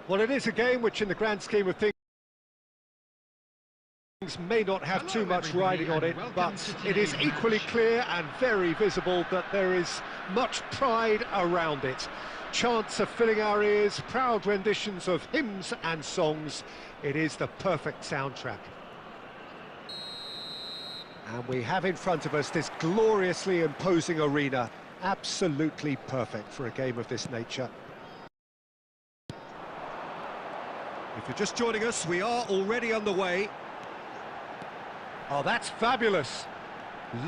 Well, it is a game which, in the grand scheme of things, may not have too much riding on it, but it is equally clear and very visible that there is much pride around it. Chants are filling our ears, proud renditions of hymns and songs. It is the perfect soundtrack. And we have in front of us this gloriously imposing arena, absolutely perfect for a game of this nature. If you're just joining us, we are already underway. Oh, that's fabulous.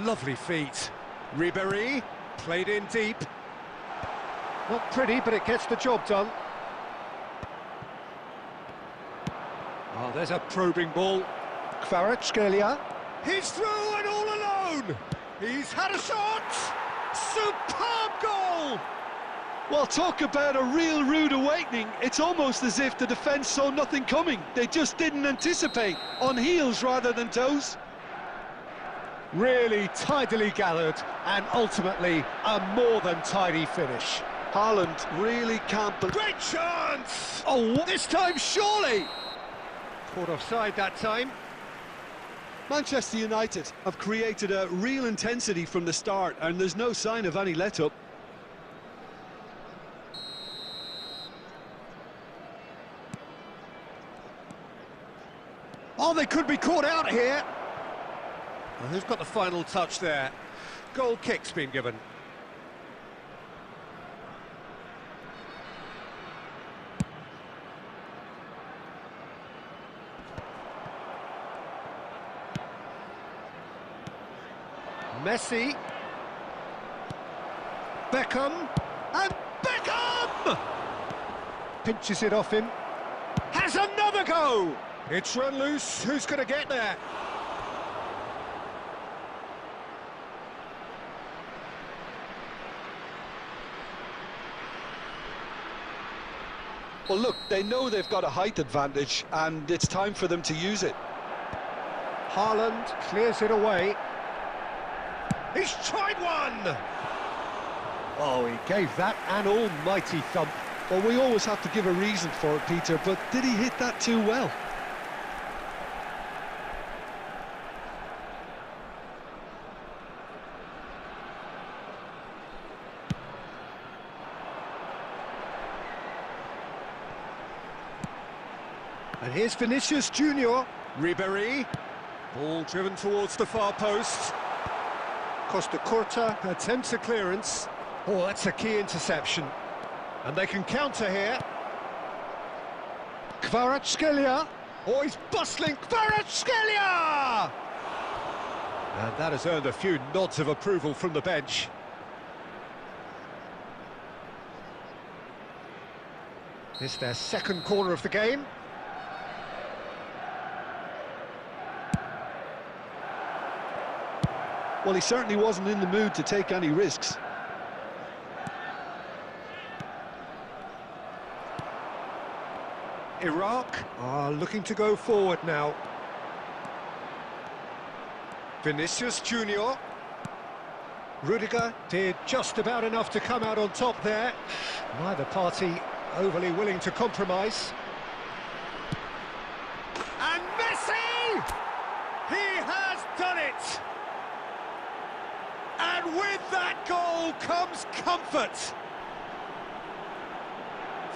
Lovely feet. Ribéry, played in deep. Not pretty, but it gets the job done. Oh, there's a probing ball. Kvaratskhelia. He's through and all alone. He's had a shot. Superb goal. Well, talk about a real rude awakening. It's almost as if the defence saw nothing coming. They just didn't anticipate, on heels rather than toes. Really tidily gathered, and ultimately a more than tidy finish. Haaland really can't believe... Great chance! Oh, this time surely! Caught offside that time. Manchester United have created a real intensity from the start, and there's no sign of any let-up. Oh, they could be caught out here. Well, who's got the final touch there? Goal kick's been given. Messi. Beckham. And Beckham! Pinches it off him. Has another go! It's run loose. Who's going to get there? Well, look, they know they've got a height advantage, and it's time for them to use it. Haaland clears it away. He's tried one! Oh, he gave that an almighty thump. Well, we always have to give a reason for it, Peter, but did he hit that too well? And here's Vinicius Junior. Ribéry. Ball driven towards the far post. Costa Curta attempts a clearance. Oh, that's a key interception. And they can counter here. Kvaratskhelia. Oh, he's bustling. Kvaratskhelia! And that has earned a few nods of approval from the bench. It's their second corner of the game. Well, he certainly wasn't in the mood to take any risks. Iraq are looking to go forward now. Vinicius Junior. Rudiger did just about enough to come out on top there. Neither party overly willing to compromise. And Messi! He has done it! And with that goal comes comfort.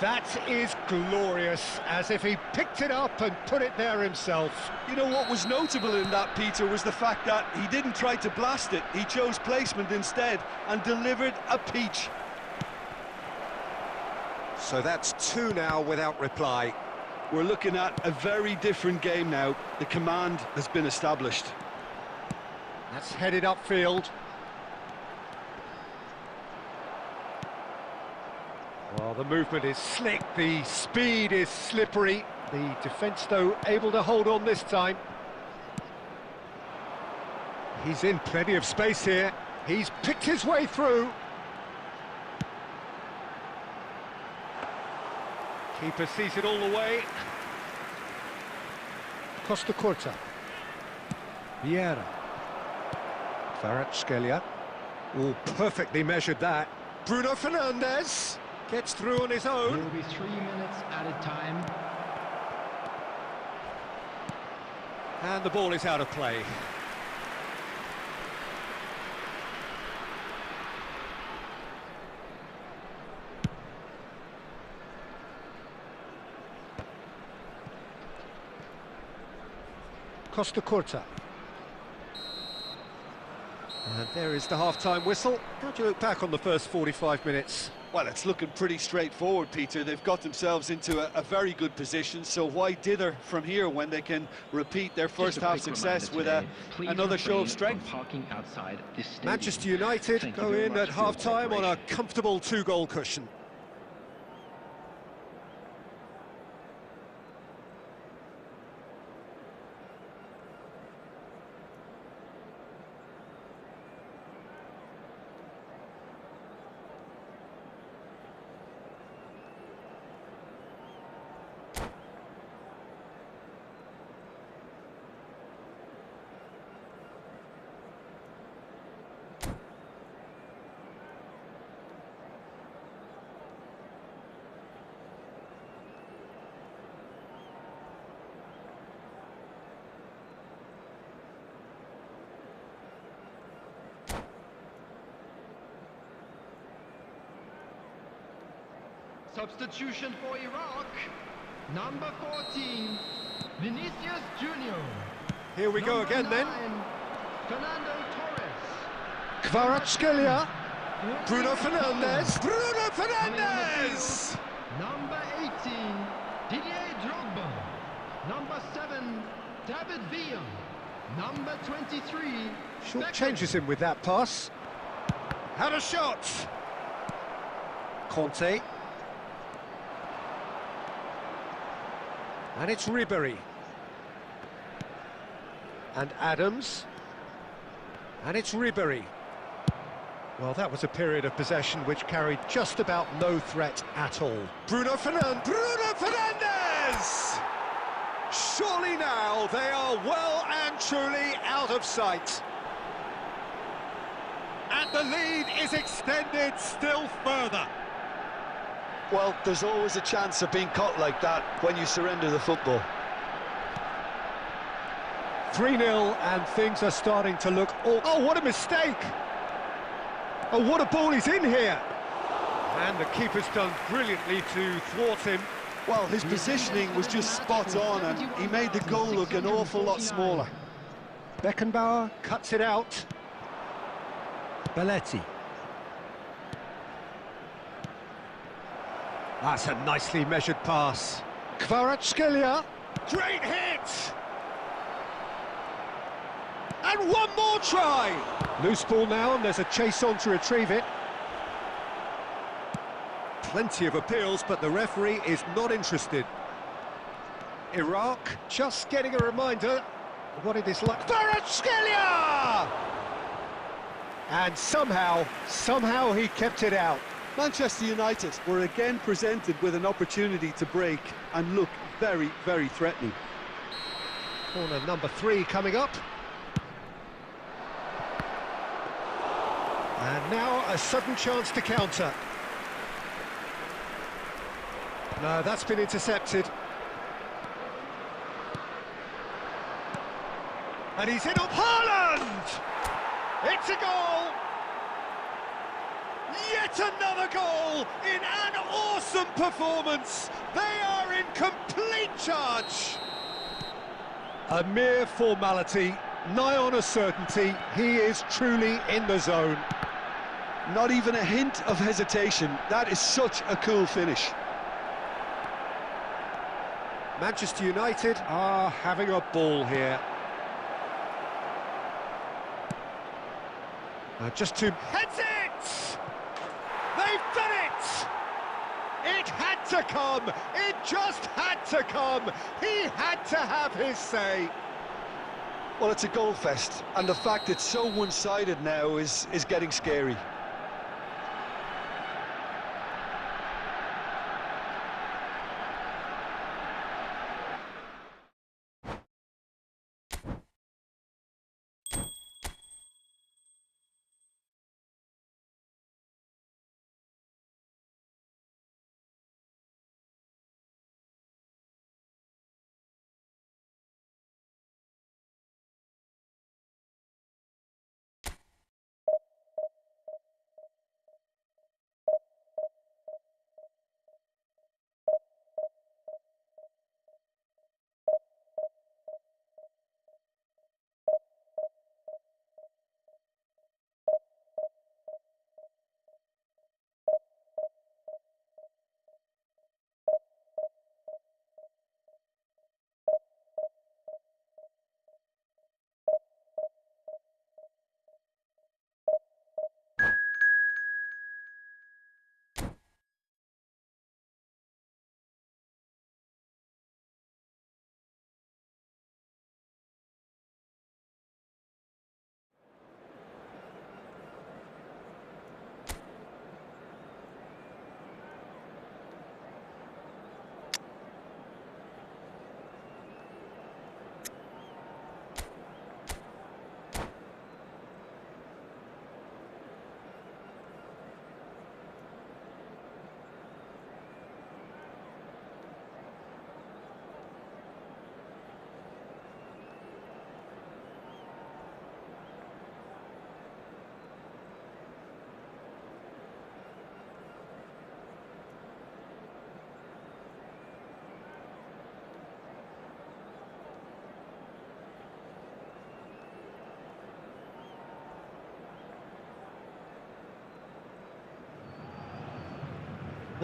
That is glorious, as if he picked it up and put it there himself. You know what was notable in that, Peter, was the fact that he didn't try to blast it. He chose placement instead and delivered a peach. So that's two now without reply. We're looking at a very different game now. The command has been established. That's headed upfield. Well, the movement is slick, the speed is slippery. The defence, though, able to hold on this time. He's in plenty of space here. He's picked his way through. Keeper sees it all the way. Costa Curta. Vieira. Kvaratskhelia. Oh, perfectly measured that. Bruno Fernandes. Gets through on his There own. will be 3 minutes added time. And the ball is out of play. Costa Curta. And there is the half-time whistle. How do you look back on the first 45 minutes? Well, it's looking pretty straightforward, Peter. They've got themselves into a very good position, so why dither from here when they can repeat their first half success with another show of strength? Parking outside this stadium. Manchester United Thank you go very in much at for your half-time on a cooperation. comfortable 2-goal cushion. Substitution for Iraq. Number 14, Vinicius Junior. Here we go Number again then. 9, Fernando Torres. Kvaratskhelia. Bruno Fernandes. Bruno Coming on the Fernandes! field, Number 18, Didier Drogba. Number 7, David Villa. Number 23, Short Beckham. changes him with that pass. Had a shot. Conte. And it's Ribéry. And Adams. And it's Ribéry. Well, that was a period of possession which carried just about no threat at all. Bruno Fernandes! Surely now they are well and truly out of sight. And the lead is extended still further. Well, there's always a chance of being caught like that when you surrender the football. 3-0 and things are starting to look... Oh, what a mistake! Oh, what a ball he's in here! And the keeper's done brilliantly to thwart him. Well, his positioning was just spot on, and he made the goal look an awful lot smaller. Beckenbauer cuts it out. Belletti. That's a nicely measured pass. Kvaratskhelia. Great hit! And one more try! Loose ball now, and there's a chase on to retrieve it. Plenty of appeals, but the referee is not interested. Iraq just getting a reminder of what it is like. Kvaratskhelia! And somehow he kept it out. Manchester United were again presented with an opportunity to break and look very, very threatening. Corner number 3 coming up. And now a sudden chance to counter. No, that's been intercepted. And he's in on Haaland! It's a goal! Yet another goal in an awesome performance! They are in complete charge! A mere formality, nigh on a certainty, he is truly in the zone. Not even a hint of hesitation. That is such a cool finish. Manchester United are having a ball here. Just to... Heads it! They've done it! It had to come! It just had to come! He had to have his say! Well, it's a goal fest, and the fact it's so one-sided now is getting scary.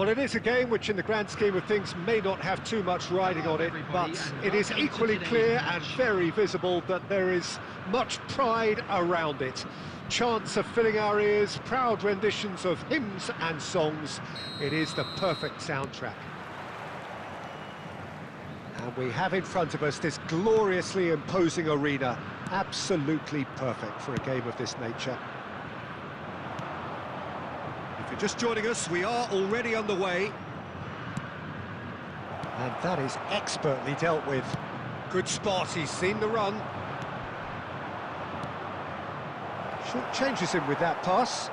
Well, it is a game which in the grand scheme of things may not have too much riding on it, but it is equally clear and very visible that there is much pride around it. Chants are filling our ears, proud renditions of hymns and songs. It is the perfect soundtrack. And we have in front of us this gloriously imposing arena, absolutely perfect for a game of this nature. If you're just joining us, we are already underway. And that is expertly dealt with. Good spot, he's seen the run. Short changes him with that pass.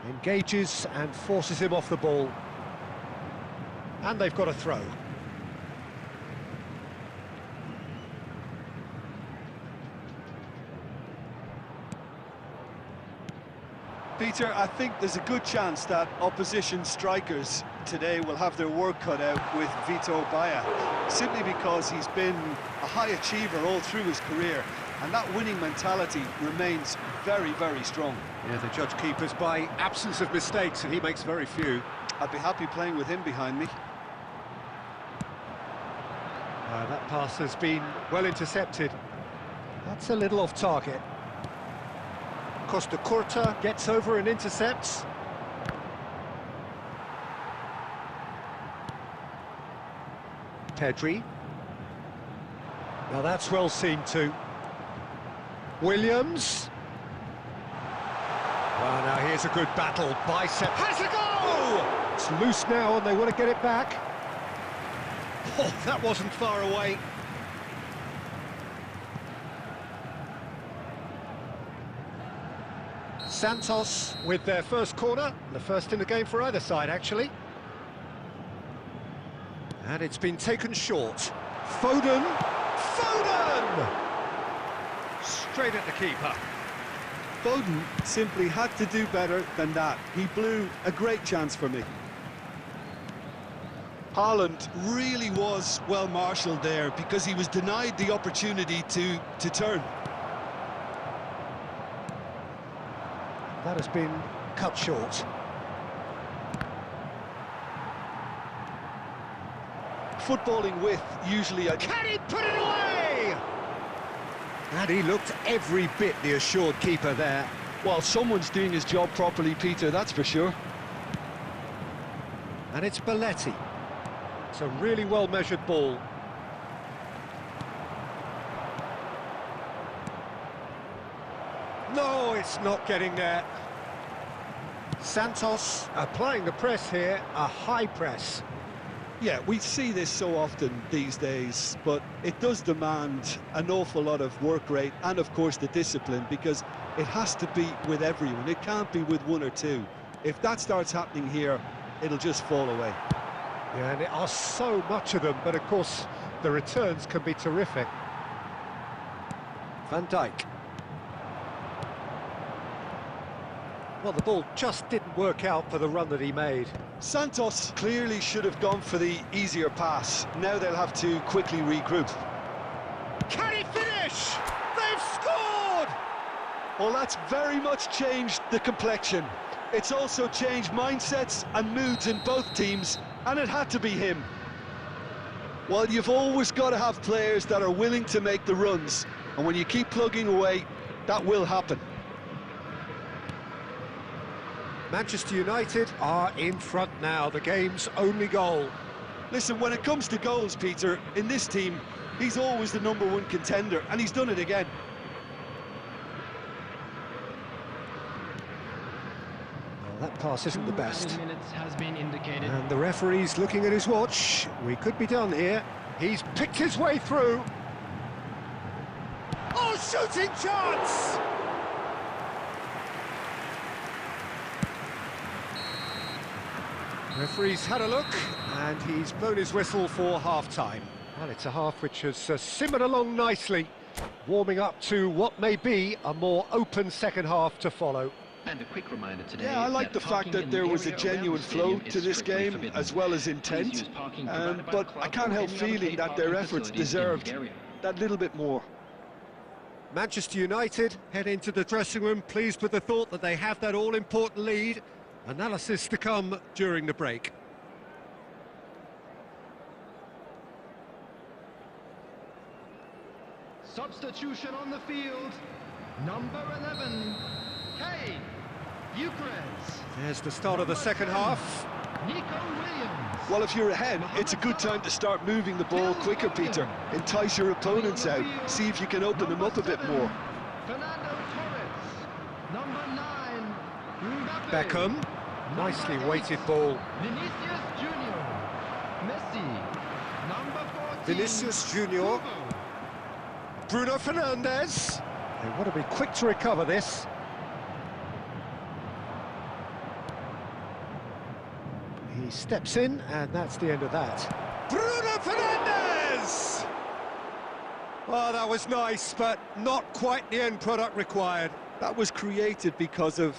Engages and forces him off the ball. And they've got a throw. Peter, I think there's a good chance that opposition strikers today will have their work cut out with Vitor Baia, simply because he's been a high achiever all through his career, and that winning mentality remains very, very strong. Yeah, they judge keepers by absence of mistakes, and he makes very few. I'd be happy playing with him behind me. That pass has been well intercepted. That's a little off target. Costa Curta gets over and intercepts. Pedri. Now that's well seen too. Williams. Well, now here's a good battle. Bicep has a goal! It's loose now and they want to get it back. Oh, that wasn't far away. Santos with their first corner, the first in the game for either side, actually. And it's been taken short. Foden! Foden! Straight at the keeper. Foden simply had to do better than that. He blew a great chance for me. Haaland really was well marshalled there because he was denied the opportunity to turn. That has been cut short. Footballing with usually a... Can he put it away? And he looked every bit the assured keeper there. Well, someone's doing his job properly, Peter, that's for sure. And it's Belletti. It's a really well-measured ball. No, it's not getting there. Santos applying the press here, a high press. Yeah, we see this so often these days, but it does demand an awful lot of work rate and, of course, the discipline, because it has to be with everyone. It can't be with one or two. If that starts happening here, it'll just fall away. Yeah, and there are so much of them, but, of course, the returns can be terrific. Van Dijk. Well, the ball just didn't work out for the run that he made. Santos clearly should have gone for the easier pass. Now they'll have to quickly regroup. Can he finish? They've scored! Well, that's very much changed the complexion. It's also changed mindsets and moods in both teams, and it had to be him. Well, you've always got to have players that are willing to make the runs, and when you keep plugging away, that will happen. Manchester United are in front now, the game's only goal. Listen, when it comes to goals, Peter, in this team, he's always the #1 contender, and he's done it again. Well, that pass isn't the best. Minutes has been indicated. And the referee's looking at his watch. We could be done here. He's picked his way through. Oh, shooting chance! Referee's had a look, and he's blown his whistle for half-time. Well, it's a half which has simmered along nicely, warming up to what may be a more open second half to follow. And a quick reminder today. Yeah, I like the fact that there was a genuine flow to this game, as well as intent, but I can't help feeling that their efforts deserved that little bit more. Manchester United head into the dressing room pleased with the thought that they have that all-important lead. Analysis to come during the break. Substitution on the field. Number 11, Kay Eucharist. There's the start of the second half. Nico Williams. Well, if you're ahead, it's a good time to start moving the ball quicker, Peter. Entice your opponents out, see if you can open them up a bit more. Fernando Torres. Number 9, Mbappe. Beckham. Nicely weighted ball. Vinicius Junior. Messi. Number 14. Vinicius Junior. Kubo. Bruno Fernandes. They want to be quick to recover this. He steps in, and that's the end of that. Bruno Fernandes! Oh, that was nice, but not quite the end product required. That was created because of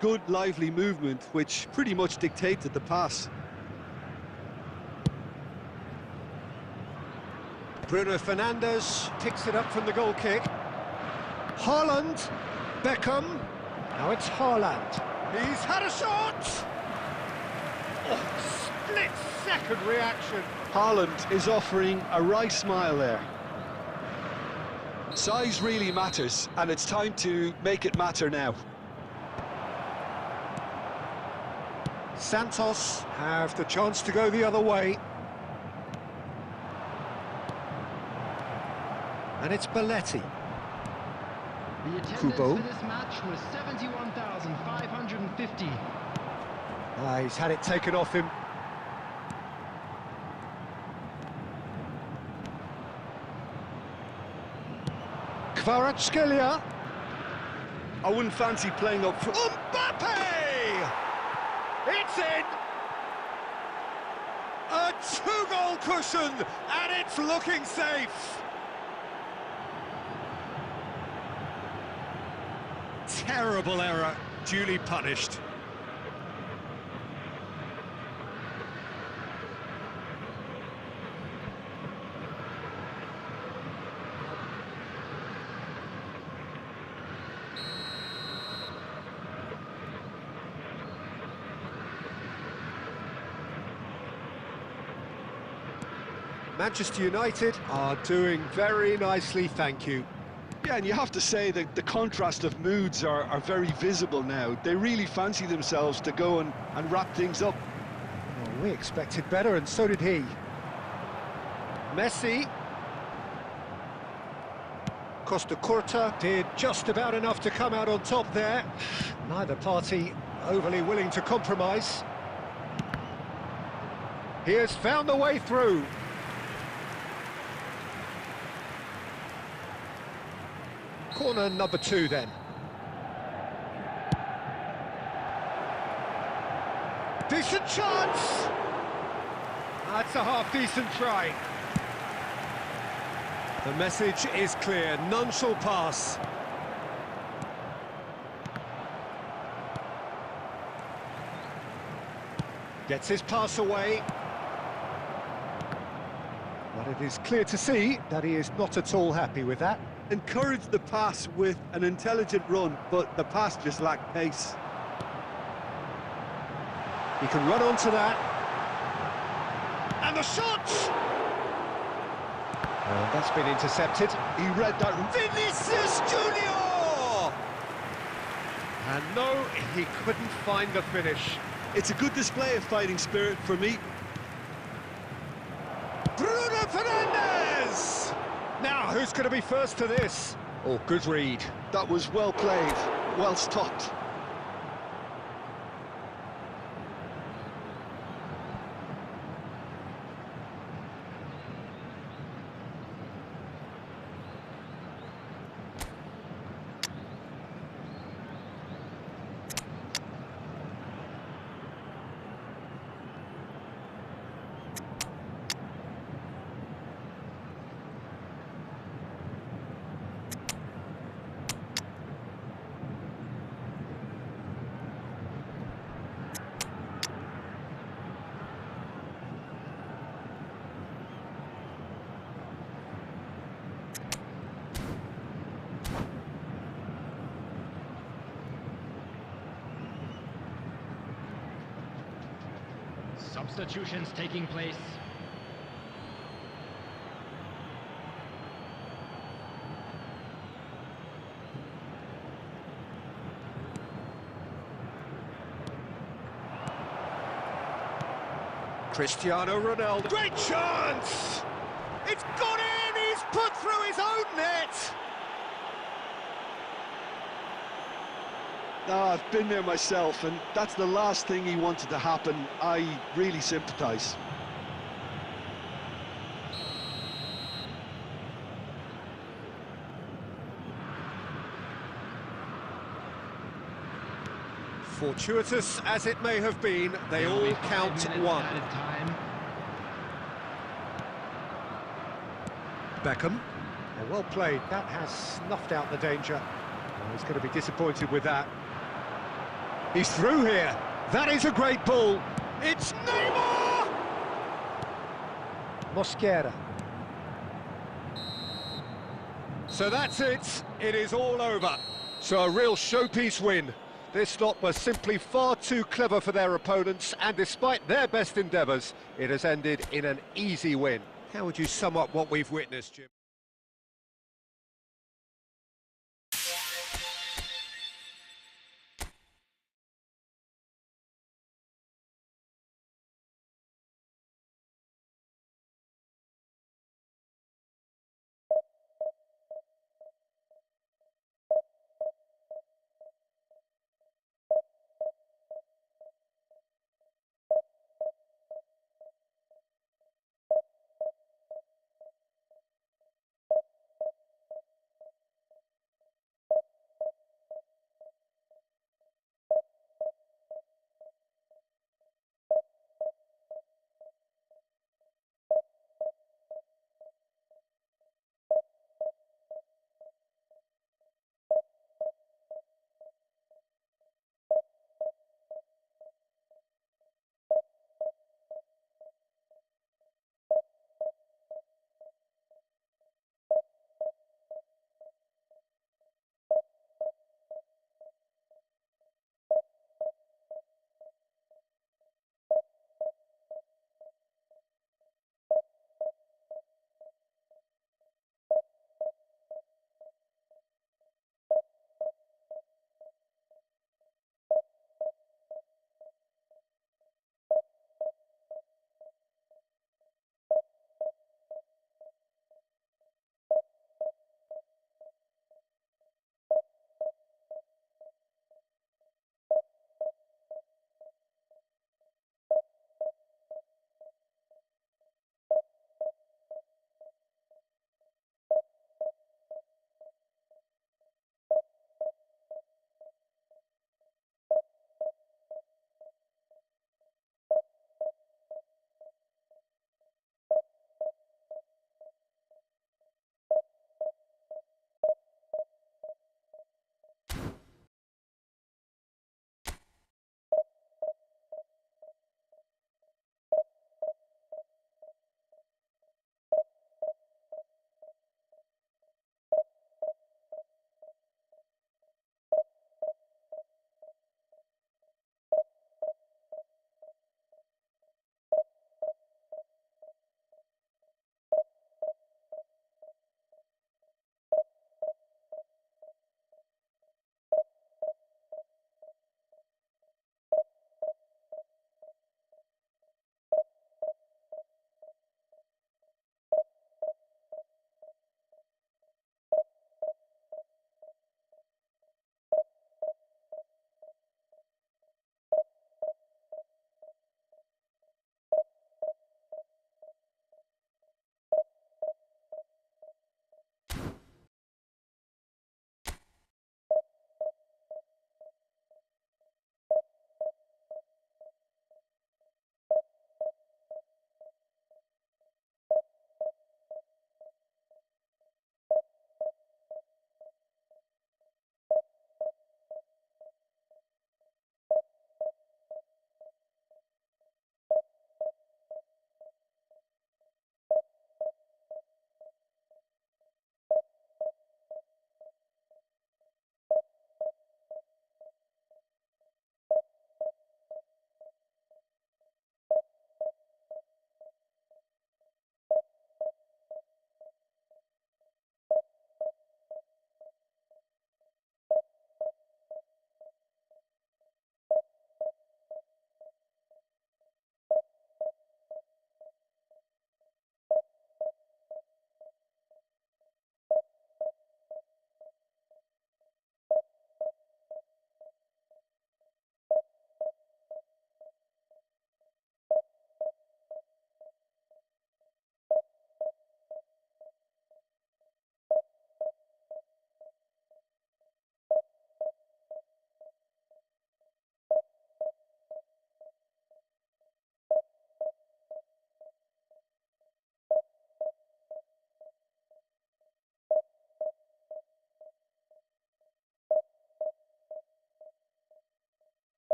good, lively movement, which pretty much dictated the pass. Bruno Fernandes picks it up from the goal kick. Haaland, Beckham, now it's Haaland. He's had a shot! Oh, split-second reaction. Haaland is offering a wry smile there. Size really matters, and it's time to make it matter now. Santos have the chance to go the other way. And it's Belletti. The attendance Kubo. for this match was 71,550. He's had it taken off him. Kvaratskhelia. I wouldn't fancy playing up front. Mbappe! It's in! A two-goal cushion, and it's looking safe. Terrible error, duly punished. Manchester United are doing very nicely, thank you. Yeah, and you have to say that the contrast of moods are very visible now. They really fancy themselves to go and wrap things up. Well, we expected better, and so did he. Messi. Costa Curta did just about enough to come out on top there. Neither party overly willing to compromise. He has found the way through. Corner number 2 then. Decent chance! That's a half-decent try. The message is clear, none shall pass. Gets his pass away. But it is clear to see that he is not at all happy with that. Encourage the pass with an intelligent run, but the pass just lacked pace. He can run onto that. And the shot! Well, that's been intercepted. He read that. Vinicius Junior! And no, he couldn't find the finish. It's a good display of fighting spirit for me. Bruno Fernandes! Now, who's going to be first to this? Oh, good read. That was well played, well stopped. Substitutions taking place. Cristiano Ronaldo. Great chance! It's gone in! He's put through his own net! I've been there myself, and that's the last thing he wanted to happen. I really sympathise. Fortuitous as it may have been, they all count one. Time. Beckham. Oh, well played. That has snuffed out the danger. Oh, he's going to be disappointed with that. He's through here. That is a great ball. It's Neymar! Mosquera. So that's it. It is all over. So a real showpiece win. This lot was simply far too clever for their opponents, and despite their best endeavours, it has ended in an easy win. How would you sum up what we've witnessed, Jim?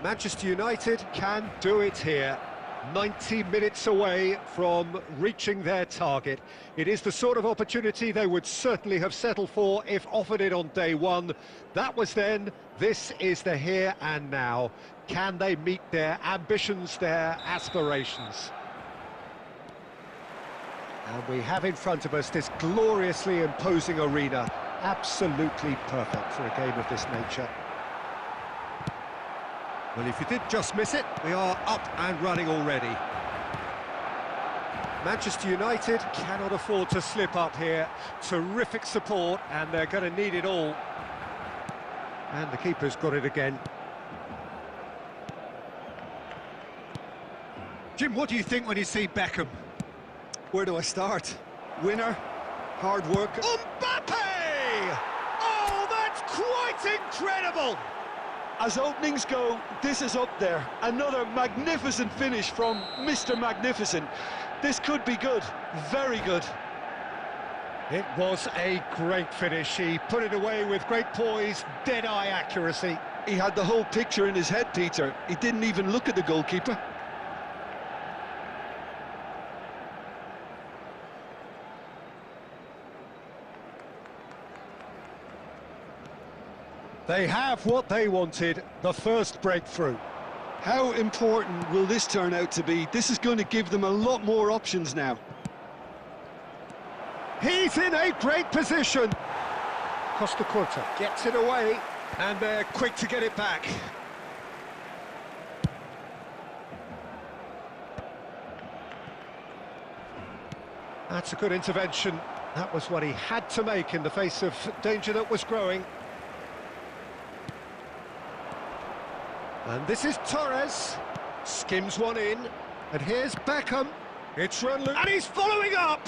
Manchester United can do it here. 90 minutes away from reaching their target. It is the sort of opportunity they would certainly have settled for if offered it on day one. That was then, this is the here and now. Can they meet their ambitions, their aspirations? And we have in front of us this gloriously imposing arena. Absolutely perfect for a game of this nature. Well, if you did just miss it, we are up and running already. Manchester United cannot afford to slip up here. Terrific support, and they're going to need it all. And the keeper's got it again. Jim, what do you think when you see Beckham? Where do I start? Winner, hard work. Mbappe! Oh, that's quite incredible! As openings go, this is up there. Another magnificent finish from Mr. Magnificent. This could be good, very good. It was a great finish. He put it away with great poise, dead-eye accuracy. He had the whole picture in his head, Peter. He didn't even look at the goalkeeper. They have what they wanted, the first breakthrough. How important will this turn out to be? This is going to give them a lot more options now. He's in a great position. Costacurta gets it away, and they're quick to get it back. That's a good intervention. That was what he had to make in the face of danger that was growing. And this is Torres, skims one in, and here's Beckham. It's run loose, and he's following up!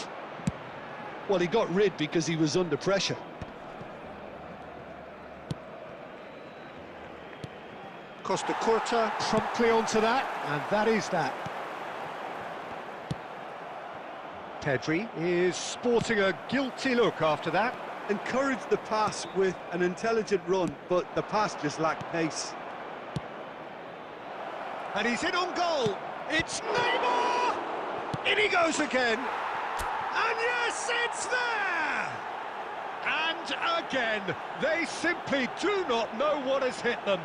Well, he got rid because he was under pressure. Costacurta promptly onto that, and that is that. Pedri is sporting a guilty look after that. Encouraged the pass with an intelligent run, but the pass just lacked pace. And he's in on goal. It's Neymar! In he goes again. And yes, it's there! And again, they simply do not know what has hit them.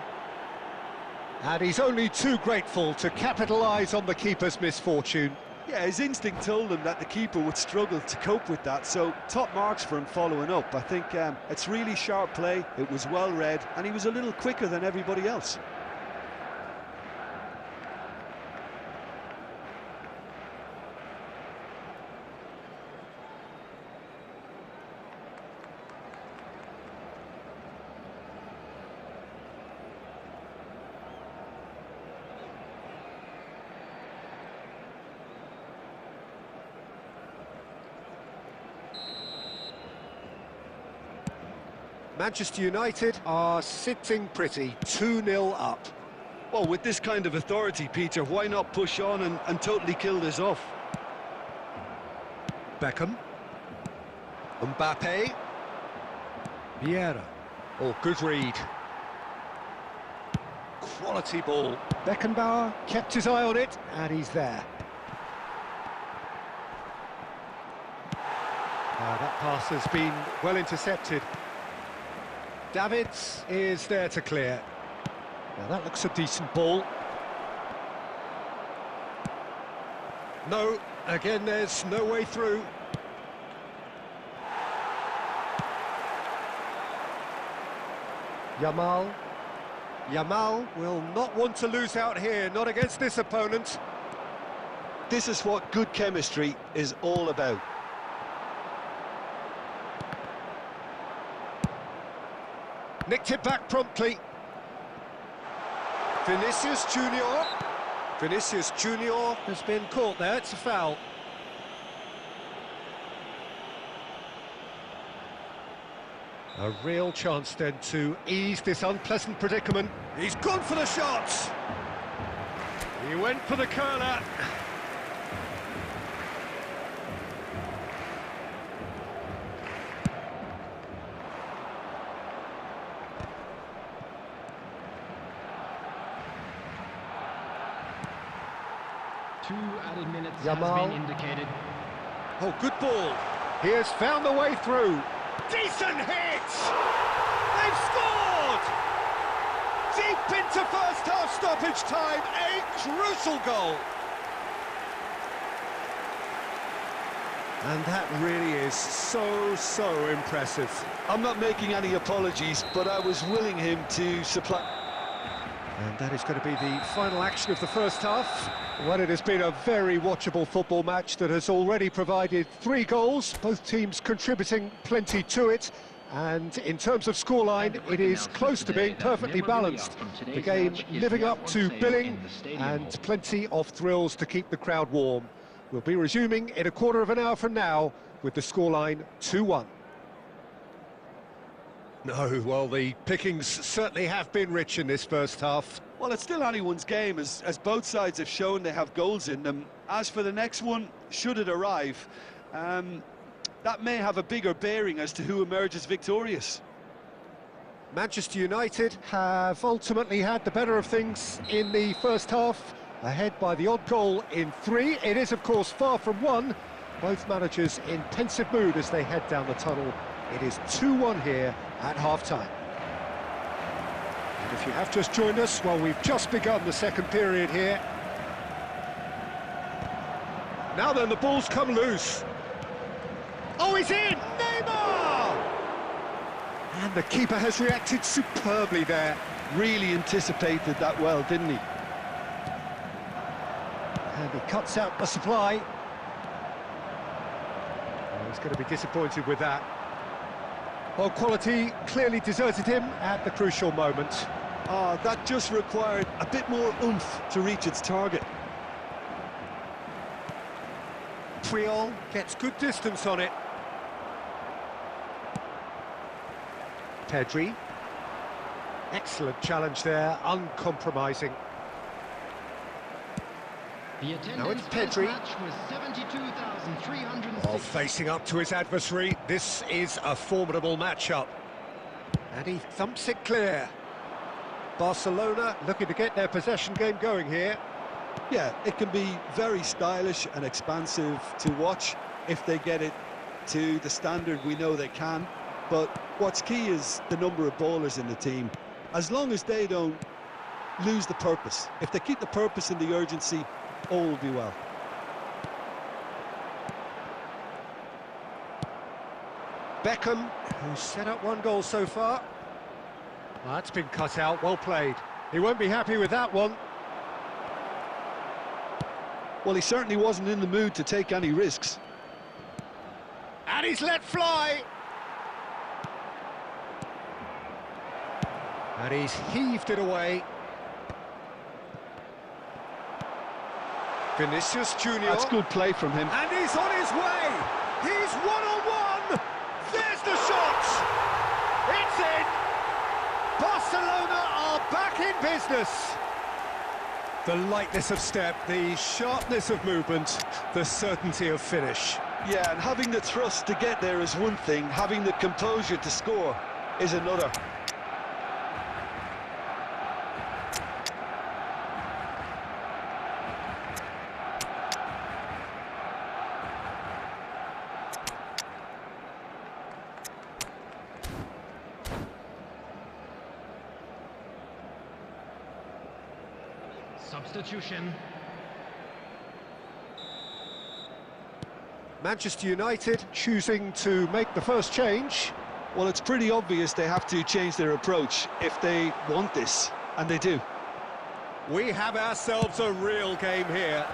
And he's only too grateful to capitalise on the keeper's misfortune. Yeah, his instinct told him that the keeper would struggle to cope with that, so top marks for him following up. I think it's really sharp play, it was well read, and he was a little quicker than everybody else. Manchester United are sitting pretty, 2-0 up. Well, with this kind of authority, Peter, why not push on and totally kill this off? Beckham. Mbappe. Vieira. Oh, good read. Quality ball. Beckenbauer kept his eye on it, and he's there. That pass has been well intercepted. Davids is there to clear. Now that looks a decent ball. No, again there's no way through. Yamal. Yamal will not want to lose out here, not against this opponent. This is what good chemistry is all about. Nicked it back promptly. Vinicius Junior. Vinicius Junior has been caught there, it's a foul. A real chance then to ease this unpleasant predicament. He's gone for the shots. He went for the curler. 2 added minutes Yamal. has been indicated. Oh, good ball. He has found the way through. Decent hit! They've scored! Deep into first half stoppage time, a crucial goal. And that really is so impressive. I'm not making any apologies, but I was willing him to supply... And that is going to be the final action of the first half. Well, it has been a very watchable football match that has already provided 3 goals, both teams contributing plenty to it. And in terms of scoreline, it is close to being perfectly balanced. The game living up to billing and plenty of thrills to keep the crowd warm. We'll be resuming in a quarter of an hour from now with the scoreline 2-1. No, well, the pickings certainly have been rich in this first half. Well, it's still anyone's game, as both sides have shown they have goals in them. As for the next one, should it arrive, that may have a bigger bearing as to who emerges victorious. Manchester United have ultimately had the better of things in the first half, ahead by the odd goal in 3. It is, of course, far from 1. Both managers in pensive mood as they head down the tunnel. It is 2-1 here at half-time. And if you have just joined us, well, we've just begun the second period here. Now then, the ball's come loose. Oh, he's in! Neymar! And the keeper has reacted superbly there. Really anticipated that well, didn't he? And he cuts out the supply. Oh, he's going to be disappointed with that. Well, quality clearly deserted him at the crucial moment. That just required a bit more oomph to reach its target. Puyol gets good distance on it. Pedri. Excellent challenge there, uncompromising. The Now it's attendance for this Pedri. match was 72,306. Oh, facing up to his adversary, this is a formidable matchup. And he thumps it clear. Barcelona looking to get their possession game going here. Yeah, it can be very stylish and expansive to watch if they get it to the standard we know they can. But what's key is the number of ballers in the team. As long as they don't lose the purpose, if they keep the purpose and the urgency, all will be well. Beckham, who's set up 1 goal so far. Well, that's been cut out, well played. He won't be happy with that one. Well, he certainly wasn't in the mood to take any risks. And he's let fly. And he's heaved it away. Vinicius Junior. That's good play from him. And he's on his way. He's one-on-one. There's the shot. It's in. Barcelona are back in business. The lightness of step, the sharpness of movement, the certainty of finish. Yeah, and having the thrust to get there is one thing, having the composure to score is another. Substitution. Manchester United choosing to make the first change. Well, it's pretty obvious they have to change their approach if they want this, and they do. We have ourselves a real game here.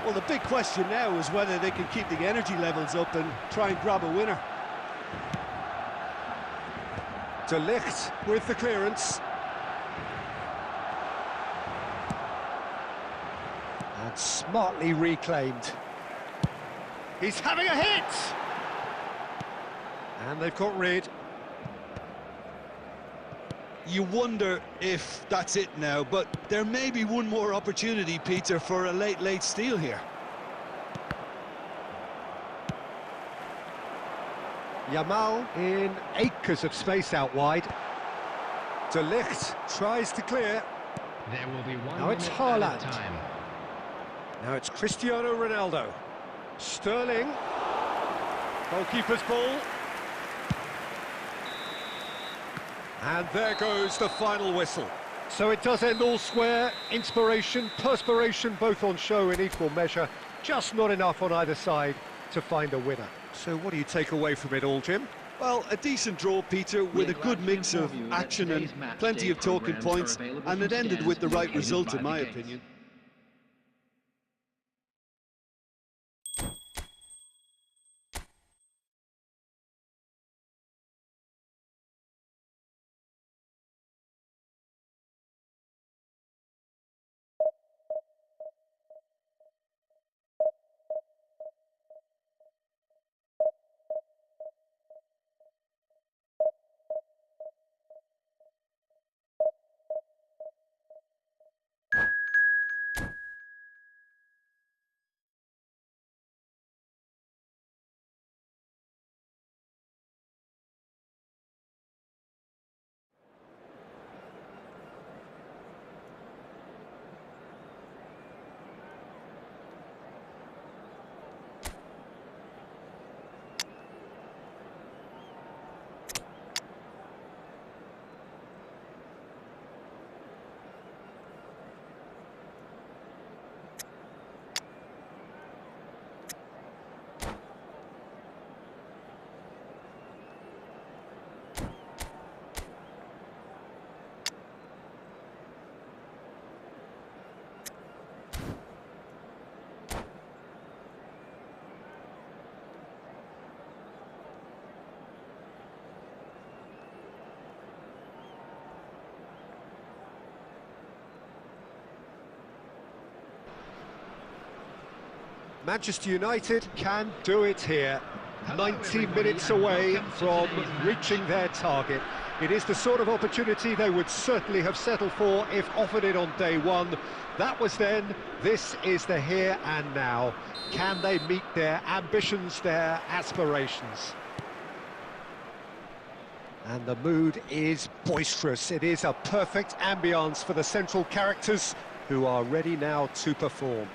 Well, the big question now is whether they can keep the energy levels up and try and grab a winner. De Ligt with the clearance. And smartly reclaimed. He's having a hit! And they've got rid. You wonder if that's it now, but there may be one more opportunity, Peter, for a late steal here. Yamal in acres of space out wide. De Ligt tries to clear. There will be 1 Now it's minute Haaland. added time. Now it's Cristiano Ronaldo. Sterling. Goalkeeper's ball. And there goes the final whistle. So it does end all square. Inspiration, perspiration, both on show in equal measure. Just not enough on either side to find a winner. So what do you take away from it all, Jim? Well, a decent draw, Peter, with a good mix of action and plenty of talking points, and it ended with the right result, in my opinion. Manchester United can do it here. 90 minutes away from reaching their target. It is the sort of opportunity they would certainly have settled for if offered it on day one. That was then, this is the here and now. Can they meet their ambitions, their aspirations? And the mood is boisterous. It is a perfect ambience for the central characters who are ready now to perform.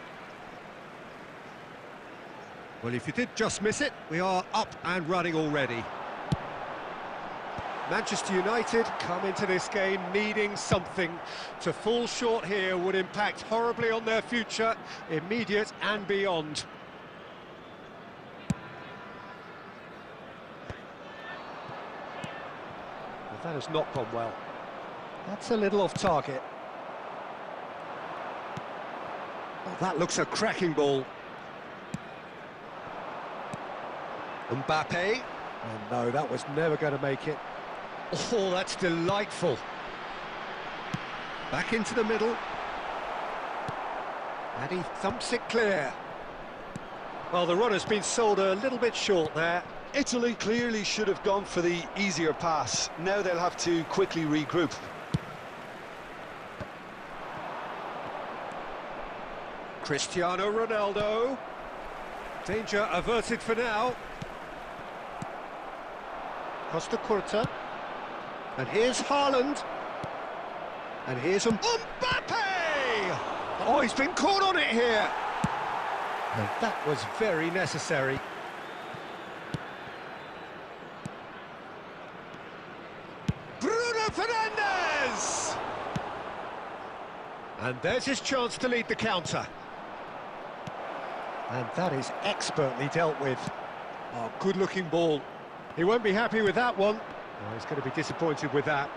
Well, if you did just miss it, we are up and running already. Manchester United come into this game needing something. To fall short here would impact horribly on their future, immediate and beyond. Well, that has not gone well. That's a little off target. Oh, that looks a cracking ball. Mbappe, and no, that was never going to make it. Oh, that's delightful. Back into the middle. And he thumps it clear. Well, the run has been sold a little bit short there. Italy clearly should have gone for the easier pass. Now they'll have to quickly regroup. Cristiano Ronaldo. Danger averted for now. Costa Curta, and here's Haaland, and here's Mbappe! Oh, he's been caught on it here, and that was very necessary. Bruno Fernandes! And there's his chance to lead the counter. And that is expertly dealt with. Oh, good-looking ball. He won't be happy with that one. Oh, he's going to be disappointed with that.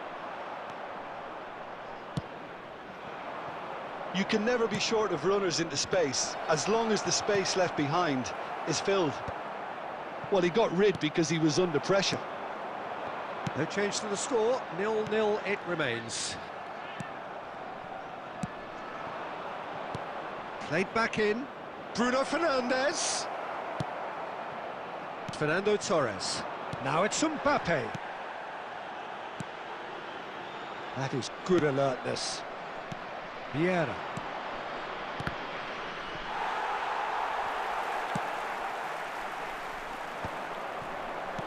You can never be short of runners into space, as long as the space left behind is filled. Well, he got rid because he was under pressure. No change to the score, 0-0 it remains. Played back in, Bruno Fernandes. Fernando Torres. Now it's Mbappe. That is good alertness. Vieira.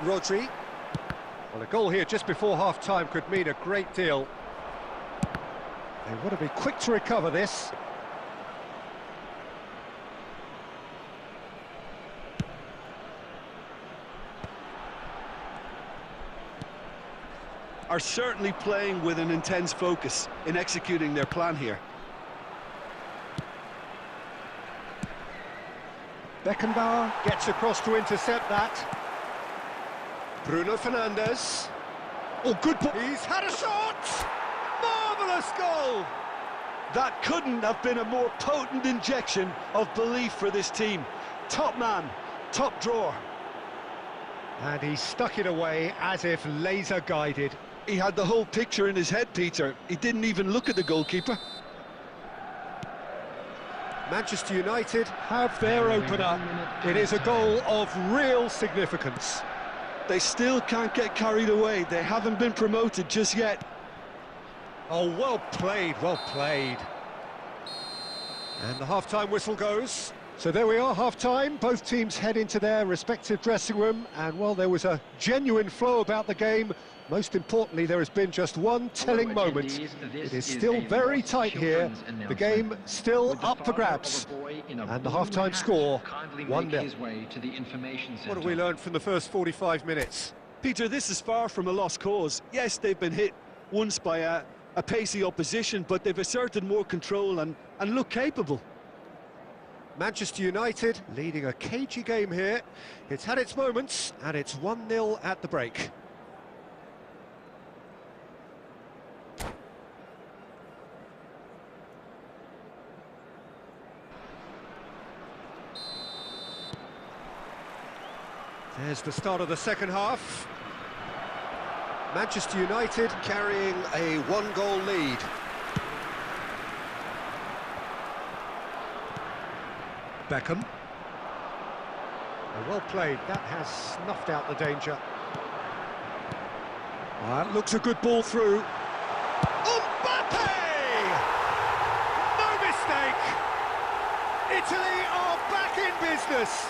Rodri. Well, a goal here just before half-time could mean a great deal. They want to be quick to recover this. are certainly playing with an intense focus in executing their plan here. Beckenbauer gets across to intercept that. Bruno Fernandes. Oh, good ball. He's had a shot! Marvellous goal! That couldn't have been a more potent injection of belief for this team. Top man, top drawer. And he stuck it away as if laser-guided. He had the whole picture in his head, Peter. He didn't even look at the goalkeeper. Manchester United have their opener. It is a goal of real significance. They still can't get carried away. They haven't been promoted just yet. Oh, well played, well played. And the half-time whistle goes. So there we are, half-time. Both teams head into their respective dressing room. And, well, there was a genuine flow about the game. Most importantly, there has been just one telling moment. It is still very tight here. The game still up for grabs. And the half-time score, 1-0. What have we learned from the first 45 minutes? Peter, this is far from a lost cause. Yes, they've been hit once by a pacey opposition, but they've asserted more control and look capable. Manchester United leading a cagey game here. It's had its moments, and it's 1-0 at the break. There's the start of the second half. Manchester United carrying a one-goal lead. Beckham. Well played, that has snuffed out the danger. That looks a good ball through. Mbappe! No mistake! Italy are back in business.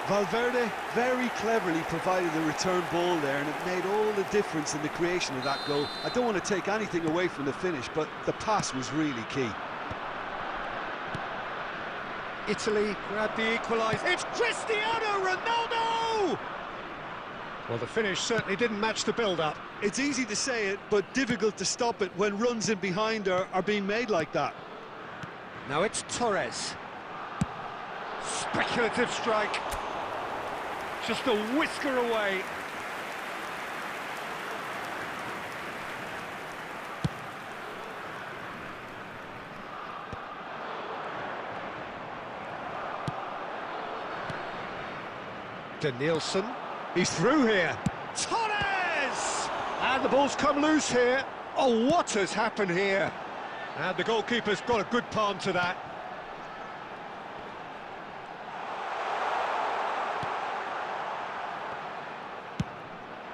Valverde very cleverly provided the return ball there, and it made all the difference in the creation of that goal. I don't want to take anything away from the finish, but the pass was really key. Italy grabbed the equaliser. It's Cristiano Ronaldo! Well, the finish certainly didn't match the build-up. It's easy to say it, but difficult to stop it when runs in behind are being made like that. Now it's Torres. Speculative strike. Just a whisker away. Danielson, he's through here. Torres! And the ball's come loose here. Oh, what has happened here? And the goalkeeper's got a good palm to that.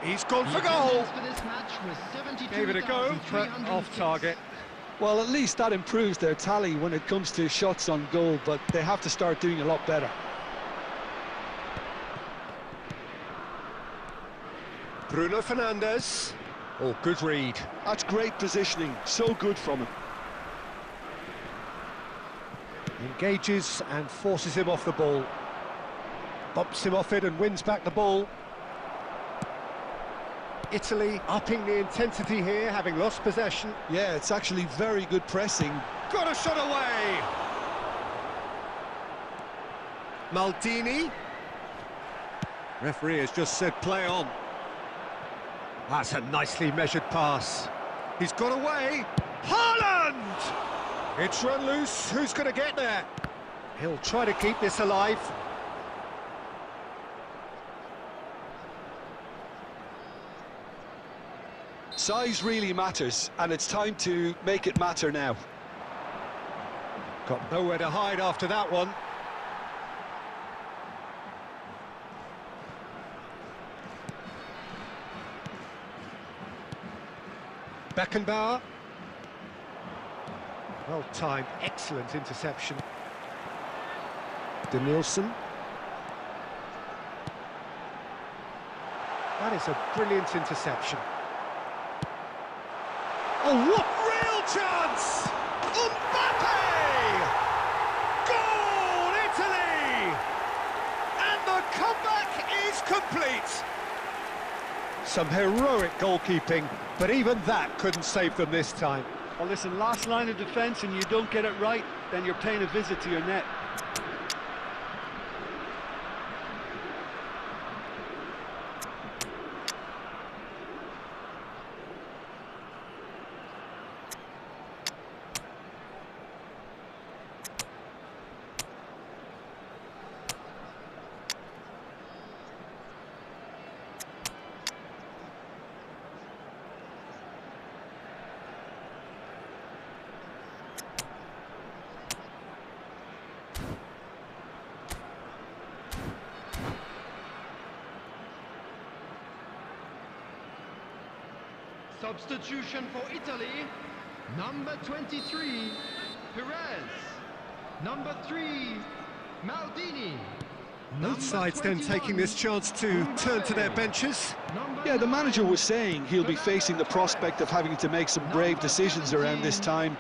He's gone for goal. Gave it a go, but off target. Well, at least that improves their tally when it comes to shots on goal, but they have to start doing a lot better. Bruno Fernandes. Oh, good read. That's great positioning, so good from him. Engages and forces him off the ball. Bumps him off it and wins back the ball. Italy upping the intensity here, having lost possession. Yeah, it's actually very good pressing. Got a shot away! Maldini. Referee has just said play on. That's a nicely measured pass. He's got away. Haaland! It's run loose. Who's going to get there? He'll try to keep this alive. Size really matters, and it's time to make it matter now. Got nowhere to hide after that one. Beckenbauer. Well timed, excellent interception. Danielson. That is a brilliant interception. Oh, what real chance! Mbappe! Goal, Italy! And the comeback is complete. Some heroic goalkeeping, but even that couldn't save them this time. Well, listen, last line of defence and you don't get it right, then you're paying a visit to your net. Substitution for Italy, number 23, Perez. Number 3, Maldini. Both sides then taking this chance to turn to their benches. Yeah, the manager was saying he'll be facing the prospect of having to make some brave decisions around this time.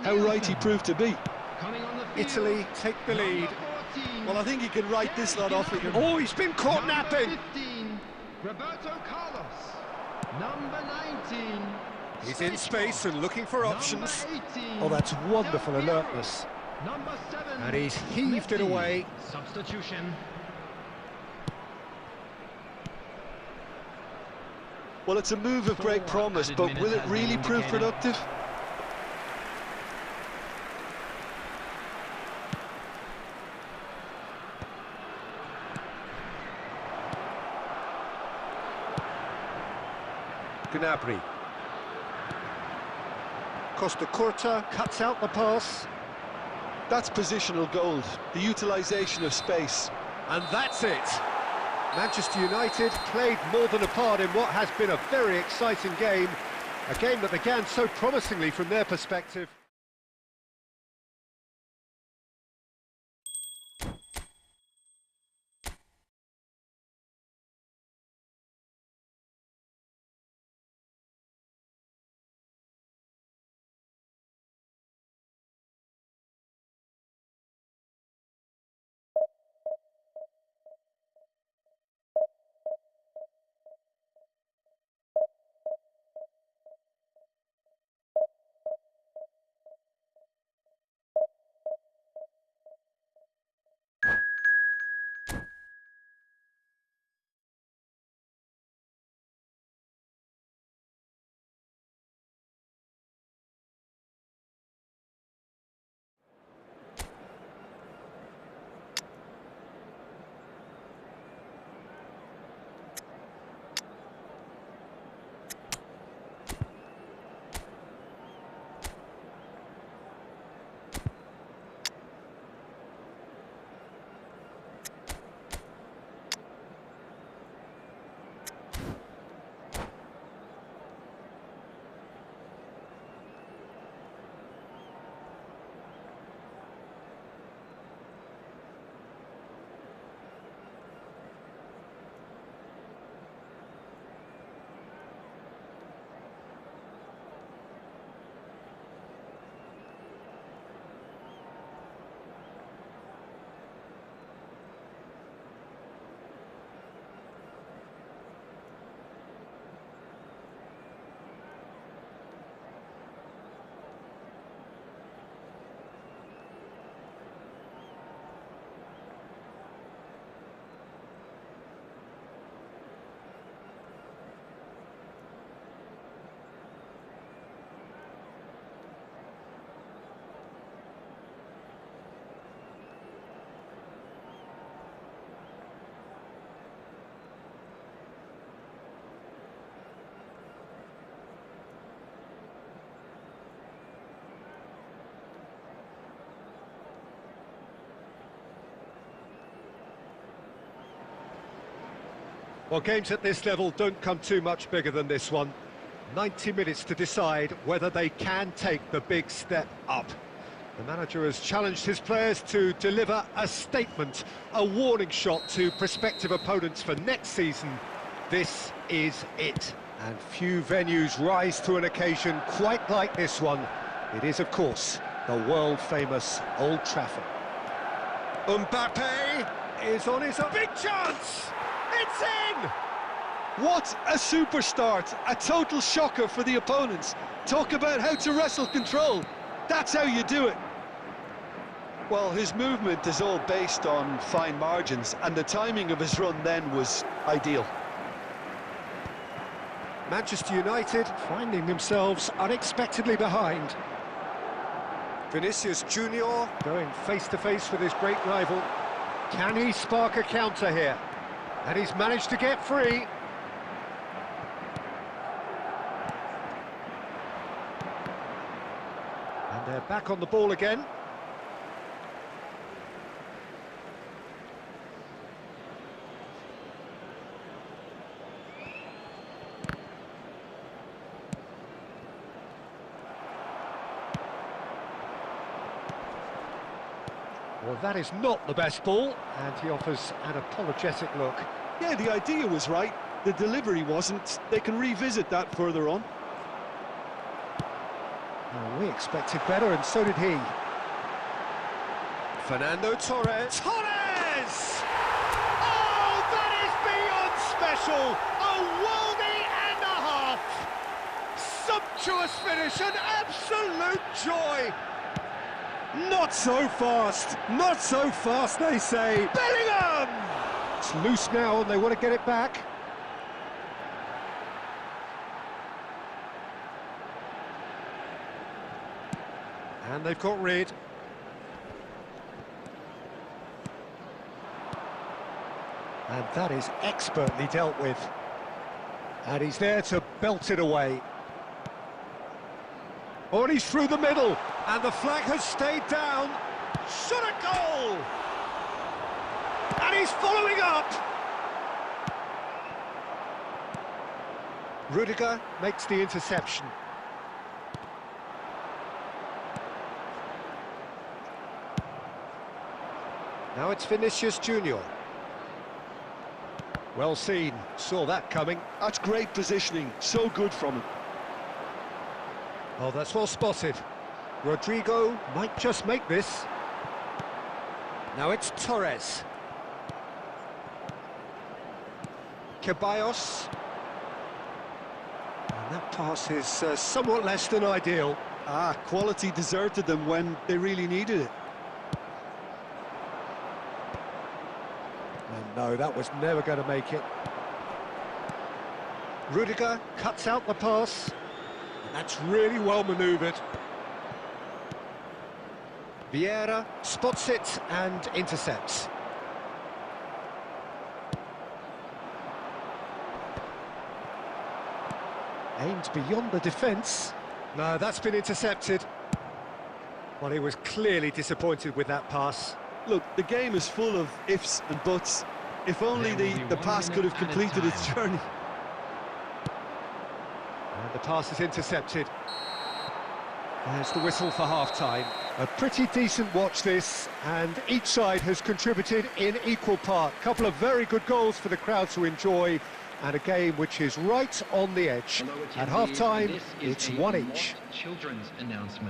How right he proved to be. Italy take the lead. Well, I think he can write this lot off. Oh, he's been caught napping. 15, Roberto Carlos. Number 19. He's in space and looking for options. Number 18, Oh, that's wonderful Del Piero. alertness. Number 7. And he's heaved it Messi. away. Substitution. Well, it's a move of great promise, but will it really prove productive? Gnabry. Costa Curta cuts out the pass. That's positional gold, the utilisation of space. And that's it. Manchester United played more than a part in what has been a very exciting game. A game that began so promisingly from their perspective. Well, games at this level don't come too much bigger than this one. 90 minutes to decide whether they can take the big step up. The manager has challenged his players to deliver a statement, a warning shot to prospective opponents for next season. This is it. And few venues rise to an occasion quite like this one. It is, of course, the world-famous Old Trafford. Mbappe is on his big chance! It's in! What a super start, a total shocker for the opponents. Talk about how to wrestle control. That's how you do it. Well, his movement is all based on fine margins, and the timing of his run then was ideal. Manchester United finding themselves unexpectedly behind. Vinicius Junior going face-to-face with his great rival. Can he spark a counter here? And he's managed to get free. And they're back on the ball again. Well, that is not the best ball, and he offers an apologetic look. Yeah, the idea was right, the delivery wasn't. They can revisit that further on. Well, we expected better, and so did he. Fernando Torres. Torres! Oh, that is beyond special! A worldie and a half! Sumptuous finish, an absolute joy! Not so fast, they say. Bellingham! It's loose now, and they want to get it back. And they've got rid. And that is expertly dealt with. And he's there to belt it away. Oh, and he's through the middle, and the flag has stayed down. Shot a goal! And he's following up! Rudiger makes the interception. Now it's Vinicius Junior. Well seen, saw that coming. That's great positioning, so good from him. Oh, that's well spotted. Rodrigo might just make this. Now it's Torres. Ceballos. And that pass is somewhat less than ideal. Quality deserted them when they really needed it. And no, that was never going to make it. Rudiger cuts out the pass. That's really well manoeuvred. Vieira spots it and intercepts. Aimed beyond the defence. No, that's been intercepted. Well, he was clearly disappointed with that pass. Look, the game is full of ifs and buts. If only the pass could have completed its journey. And the pass is intercepted. There's the whistle for half-time. A pretty decent watch this, and each side has contributed in equal part. A couple of very good goals for the crowd to enjoy, and a game which is right on the edge. At half-time, it's one each.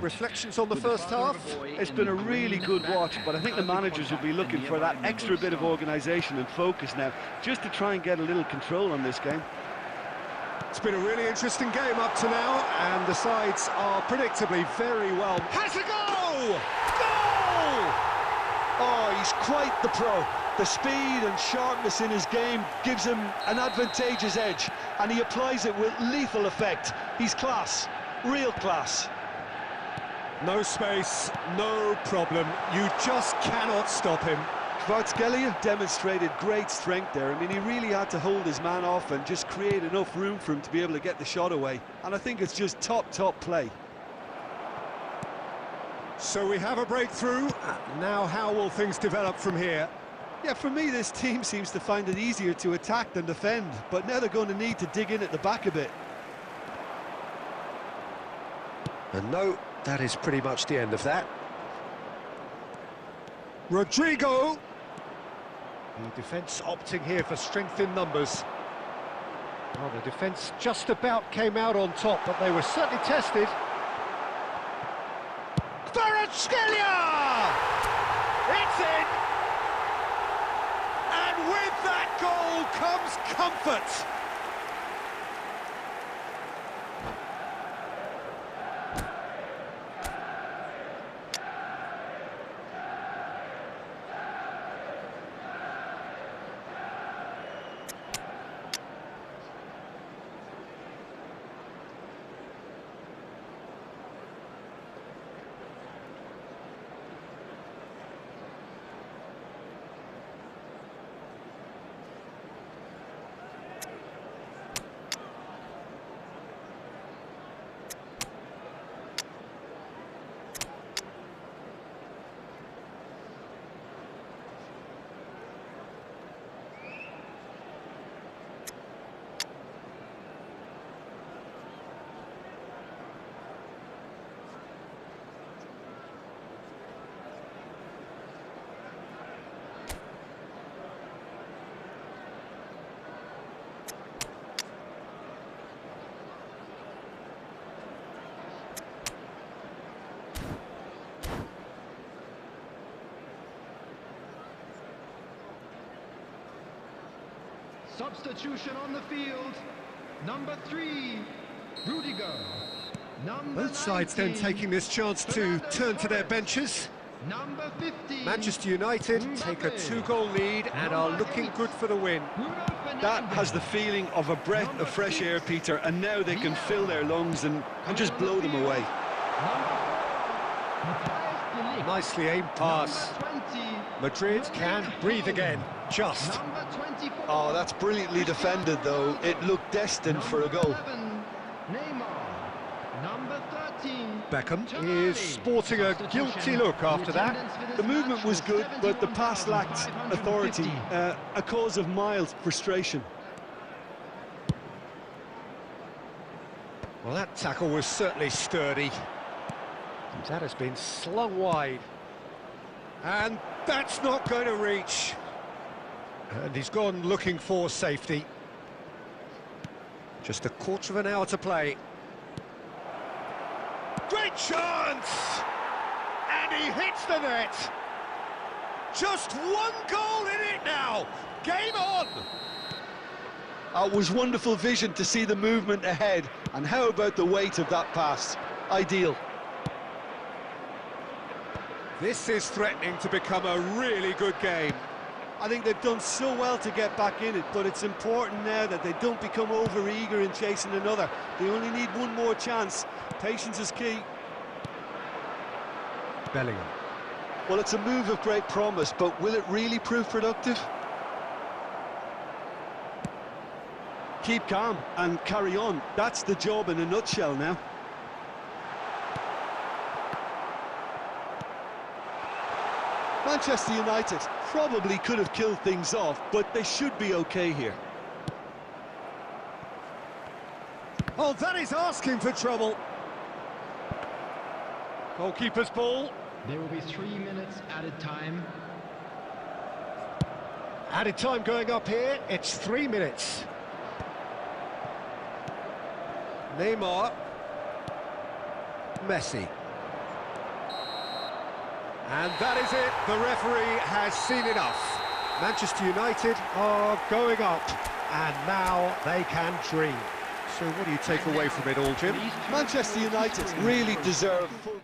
Reflections on the first half? It's been a really good watch, but I think the managers will be looking for that extra bit of organisation and focus now, just to try and get a little control on this game. It's been a really interesting game up to now, and the sides are predictably very well. Has a go! Goal! Oh, he's quite the pro. The speed and sharpness in his game gives him an advantageous edge, and he applies it with lethal effect. He's class, real class. No space, no problem. You just cannot stop him. Kvaratskhelia demonstrated great strength there. I mean, he really had to hold his man off and just create enough room for him to be able to get the shot away. And I think it's just top play. So we have a breakthrough. Now how will things develop from here? Yeah, for me, this team seems to find it easier to attack than defend, but now they're going to need to dig in at the back a bit. And no, that is pretty much the end of that. Rodrigo. The defence opting here for strength in numbers. Well, the defence just about came out on top, but they were certainly tested. Kvaratskhelia! It's in! And with that goal comes comfort. Substitution on the field. Number 3, Rudiger. Number Both sides then 19, taking this chance to Fernando turn to their Torres. benches. Number 15, Manchester United take a Mbappe. 2-goal lead and are Number looking 8, good for the win. Bruno That Fernandes. has the feeling of a breath of fresh air, Peter, and now they can fill their lungs and just blow them away. Number 4, Matthijs de Ligt. Nicely aimed pass. Number 20, Madrid can Erling breathe Haaland. again, just. Number 24, Oh, that's brilliantly defended, though. It looked destined for a goal. Number 11, Neymar. Number 13, Beckham Tonali. is sporting a guilty look after that. The movement was good, but the pass lacked authority, a cause of mild frustration. Well, that tackle was certainly sturdy. That has been slung wide. And that's not going to reach. And he's gone looking for safety. Just a quarter of an hour to play. Great chance! And he hits the net. Just one goal in it now. Game on! It was wonderful vision to see the movement ahead, and how about the weight of that pass? Ideal. This is threatening to become a really good game. I think they've done so well to get back in it, but it's important now that they don't become over-eager in chasing another. They only need one more chance. Patience is key. Bellingham. Well, it's a move of great promise, but will it really prove productive? Keep calm and carry on. That's the job in a nutshell now. Manchester United probably could have killed things off, but they should be okay here. Oh, that is asking for trouble. Goalkeeper's ball. There will be 3 minutes added time. Added time going up here. It's 3 minutes. Neymar. Messi. And that is it. The referee has seen enough. Manchester United are going up, and now they can dream. So what do you take away from it all, Jim? Manchester United really deserve full